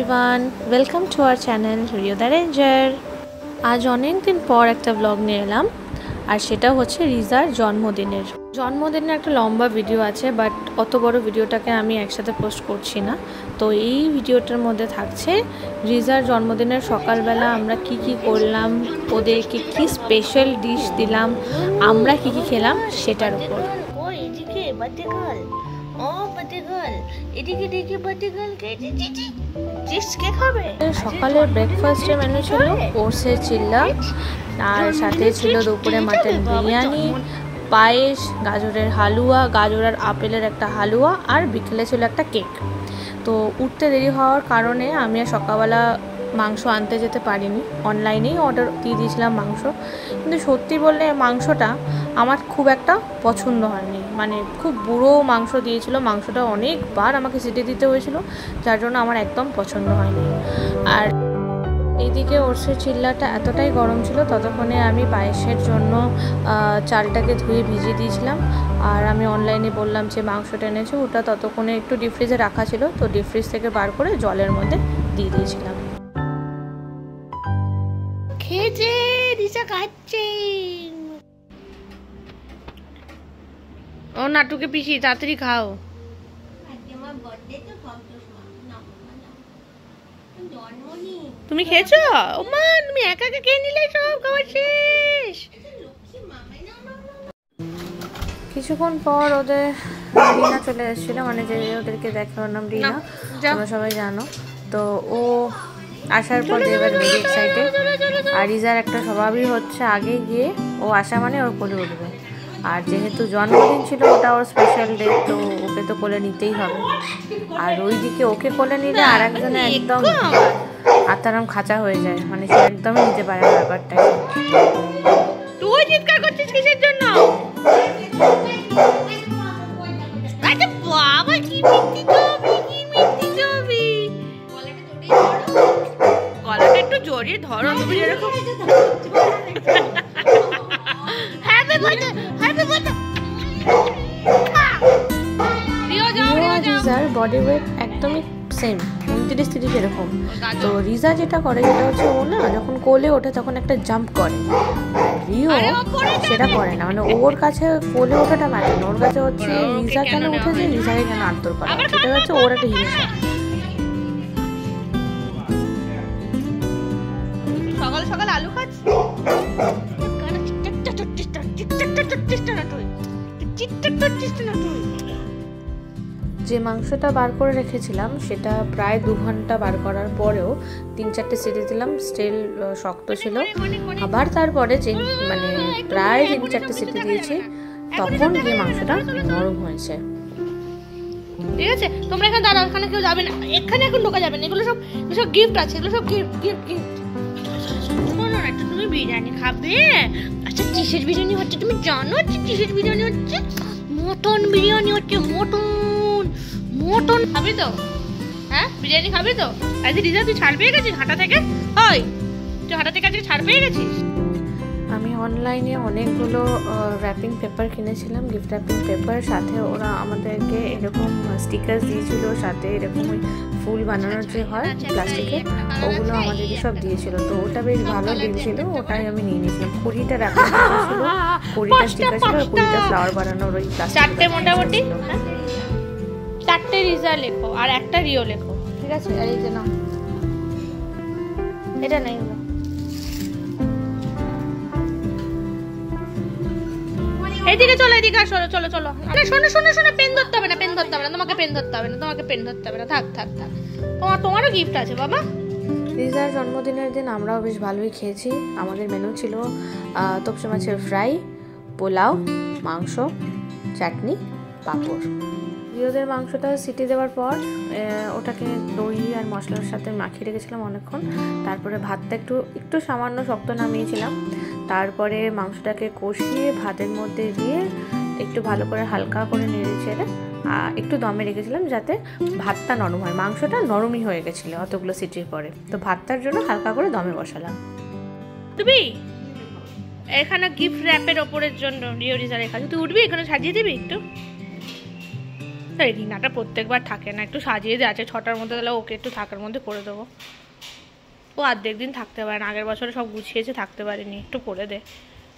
Everyone, welcome to our channel Rio the ranger. আজ অনেক দিন পর একটা ব্লগ নিয়ে এলাম, আর সেটা হচ্ছে রিজার জন্মদিনের একটা লম্বা ভিডিও আছে, বাট অত বড় ভিডিওটাকে আমি একসাথে পোস্ট করছি না। তো এই ভিডিওটার মধ্যে থাকছে রিজার জন্মদিনের সকালবেলা আমরা কি কি করলাম, ওদেরকে কি স্পেশাল ডিশ দিলাম, আমরা কি কি খেলাম সেটার উপর। সকালের ব্রেকফাস্টের মেনু ছিল ওটসের চিল্লা, আর সাথে ছিল দুপুরে মাটন বিরিয়ানি, পায়েস, গাজরের হালুয়া, গাজর আর আপেলের একটা হালুয়া, আর বিকেলে ছিল একটা কেক। তো উঠতে দেরি হওয়ার কারণে আমি আর সকালবেলা মাংস আনতে যেতে পারিনি, অনলাইনেই অর্ডার দিয়ে দিয়েছিলাম মাংস। কিন্তু সত্যি বললে মাংসটা আমার খুব একটা পছন্দ হয়নি, মানে খুব বুড়ো মাংস দিয়েছিল, মাংসটা অনেকবার আমাকে সিটি দিতে হয়েছিল, যার জন্য আমার একদম পছন্দ হয়নি। আর এইদিকে ওটসের চিল্লাটা এতটাই গরম ছিল, ততক্ষণে আমি পায়েসের জন্য চালটাকে ধুয়ে ভিজিয়ে দিয়েছিলাম। আর আমি অনলাইনে বললাম যে মাংসটা এনেছে, ওটা ততক্ষণে একটু ডিপ ফ্রিজে রাখা ছিল, তো ডিপ ফ্রিজ থেকে বার করে জলের মধ্যে দিয়ে দিয়েছিলাম। খেয়েছে দিশা খাচ্ছে। ও নাটুকে পিসি তাড়াতাড়ি খাও। তুমি খেয়েছো? ও মা, তুমি একা একা খেয়ে নিলে, সব খাওয়া শেষ। কিছুক্ষণ পর ওদের রিনা চলে এসেছিল, মানে যে ওদেরকে দেখে ওর নাম রিনা, তোমরা সবাই জানো। তো ও আসার পর এবার ভেরি এক্সাইটেড। আর রিজার একটা স্বভাবই হচ্ছে আগে গিয়ে ও আসা মানে ওর কোলে উঠবে, আর যেহেতু জন্মদিন ছিল ওটা ওর স্পেশাল ডে, তো ওকে তো কোলে নিতেই হবে। আর ওইদিকে ওকে কোলে নিলে আর একজনে একদম আত্মারাম খাঁচা হয়ে যায়, মানে সে একদমই নিতে পারে না ব্যাপারটা। তুই চিৎকার করছিস কিসের জন্য? আরে বাবা, কি মিষ্টি ছবি, কি মিষ্টি ছবি। গলাটা একটু জড়িয়ে ধরো তুমি এরকম। Happy birthday, happy birthday. রিজার বডি ওয়েট একদমই সেম, 29-30 এরকম। তো রিজা যেটা করে সেটা হচ্ছে ও না যখন কোলে ওঠে তখন একটা জাম্প করে, রিও সেটা করে না। মানে ওর কাছে কোলে ওঠাটা মানে ওর কাছে হচ্ছে রিজা কেন উঠেছে, রিজাকে কেন আদর করা, সেটা হচ্ছে ওর একটা হিংসা। সকাল সকাল আলু খাচ্ছি। যে মাংসটা বার করে রেখেছিলাম সেটা প্রায় 2 ঘন্টা বার করার পরেও 3-4টে সিটি দিলাম, স্টিল শক্ত ছিল। আবার তারপরে যে মানে প্রায় 3-4টে সিটি দিয়েছি, তখন গিয়ে মাংসটা নরম হয়েছে। ঠিক আছে, তোমরা এখানে দাঁড়াও, এখানে কেউ যাবে না, এখানে এখন ঢোকা যাবে না, এগুলো সব গিফট আছে, এগুলো সব গিফট। তুমি বিরিয়ানি খাবে? আচ্ছা, কিসের বিরিয়ানি হচ্ছে তুমি জানো? কিসের বিরিয়ানি হচ্ছে? মটন বিরিয়ানি হচ্ছে। মটন খাবি তো? হ্যাঁ, বিরিয়ানি খাবি তো? আজকে রিজা তুই ছাড় পেয়ে গেছিস হাঁটা থেকে? ওই তুই হাঁটা থেকে আজকে ছাড় পেয়ে গেছিস? আমি অনলাইনে অনেকগুলো র্যাপিং পেপার কিনেছিলাম, গিফট র্যাপিং পেপার। সাথে ওরা আমাদেরকে এরকম স্টিকার দিয়েছিল, সাথে এরকম ওই ফুল বানানোর যে হয় প্লাস্টিকের, ওগুলো আমাদেরকে সব দিয়েছিল। তো ওটা বেশ ভালো দিয়েছিল, ওটাই আমি নিয়ে নিয়েছিলাম। 20টা র্যাপিং পেপার ছিল, 20টা স্টিকার ছিল, 20টা ফ্লাওয়ার বানানোর ওই প্লাস্টিক। 4টে মোটামুটি 4টে রিজা লেখো আর একটা রিও লেখো, ঠিক আছে? আর এই যে না, এটা নেই, এইদিকে চলো, এদিকে আসো, চলো। আরে শোনো, পেন ধরতে হবে না, তোমাকে পেন ধরতে হবে না, থাক। তোমারও গিফট আছে বাবা। রিজার জন্মদিনের দিন আমরাও বেশ ভালোই খেয়েছি। আমাদের মেনু ছিল তোপসে মাছের ফ্রাই, পোলাও, মাংস, চাটনি, পাঁপড়। রিওদের মাংসটা সিটি দেওয়ার পর ওটাকে দই আর মশলার সাথে মাখিয়ে রেখেছিলাম অনেকক্ষণ। তারপরে ভাতটা একটু সামান্য শক্ত নামিয়েছিলাম। তারপরে মাংসটাকে কষিয়ে ভাতের মধ্যে দিয়ে একটু ভালো করে হালকা করে নেড়ে ছেড়ে একটু দমে রেখেছিলাম, যাতে ভাতটা নরম হয়। মাংসটা নরমই হয়ে গেছিলো অতগুলো সিটির পরে, তো ভাতটার জন্য হালকা করে দমে বসালাম। তুমি এখানে গিফট র্যাপের ওপরের জন্য রিও রিজা লেখা, তুই উঠবি, এখানে সাজিয়ে দিবি একটু। এই রিনাটা প্রত্যেকবার থাকে না, একটু সাজিয়ে দিয়ে আছে 6টার মধ্যে, তাহলে ওকে একটু থাকার মধ্যে করে দেবো। ও অর্ধেক দিন থাকতে পারে না, আগের বছরে সব গুছিয়েছে, থাকতে পারেনি, একটু করে দে।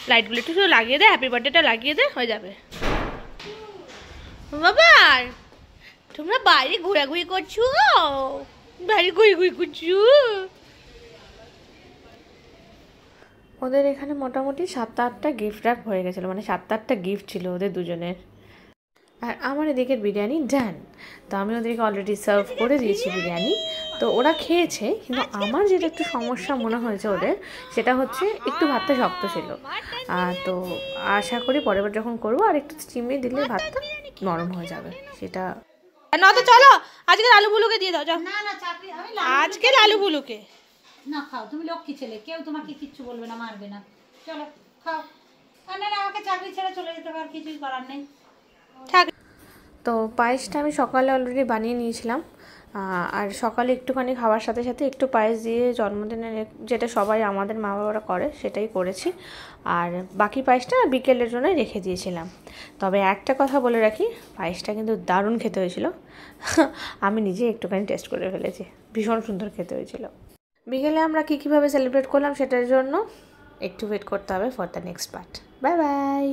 লাইটগুলো একটু শুধু লাগিয়ে দে, হ্যাপি বার্থডেটা লাগিয়ে দে, হয়ে যাবে। বাবা তোমরা বাইরে ঘোরাঘুরি করছো, বাইরে ঘুরি করছো। ওদের এখানে মোটামুটি 7-8টা গিফট র্যাপ হয়ে গেছিলো, মানে 7-8টা গিফট ছিল ওদের দুজনের। আর আমার এদিকের বিরিয়ানি ডান, তো আমি ওদেরকে অলরেডি সার্ভ করে দিয়েছি বিরিয়ানি। তো ওরা খেয়েছে, কিন্তু আমার যেটা একটু সমস্যা মনে হয়েছে ওদের, সেটা হচ্ছে একটু ভাতটা শক্ত ছিল। তো আশা করি পরের বার যখন করবো আর একটু চিমিয়ে দিলে ভাতটা নরম হয়ে যাবে। সেটা না, তো চলো আজকে আলু বুলুকে দিয়ে দাও, যাও। না না চাকরি আমি আজকে আলু বুলুকে না খাও, তুমি লক্ষ্মী ছেলে, কেউ তোমাকে কিচ্ছু বলবে না, মারবে না, চলো খাও। না না আমাকে চাকরি ছেড়ে চলে যেতে হবে, আর কিছুই করার নেই। থাক। তো পায়েসটা আমি সকালে অলরেডি বানিয়ে নিয়েছিলাম, আর সকালে একটুখানি খাওয়ার সাথে সাথে একটু পায়েস দিয়ে জন্মদিনের যেটা সবাই আমাদের মা বাবারা করে সেটাই করেছি। আর বাকি পায়েসটা বিকেলের জন্য রেখে দিয়েছিলাম। তবে একটা কথা বলে রাখি, পায়েসটা কিন্তু দারুণ খেতে হয়েছিল। আমি নিজে একটুখানি টেস্ট করে ফেলেছি, ভীষণ সুন্দর খেতে হয়েছিল। বিকেলে আমরা কীভাবে সেলিব্রেট করলাম সেটার জন্য একটু ওয়েট করতে হবে for the next part. Bye bye.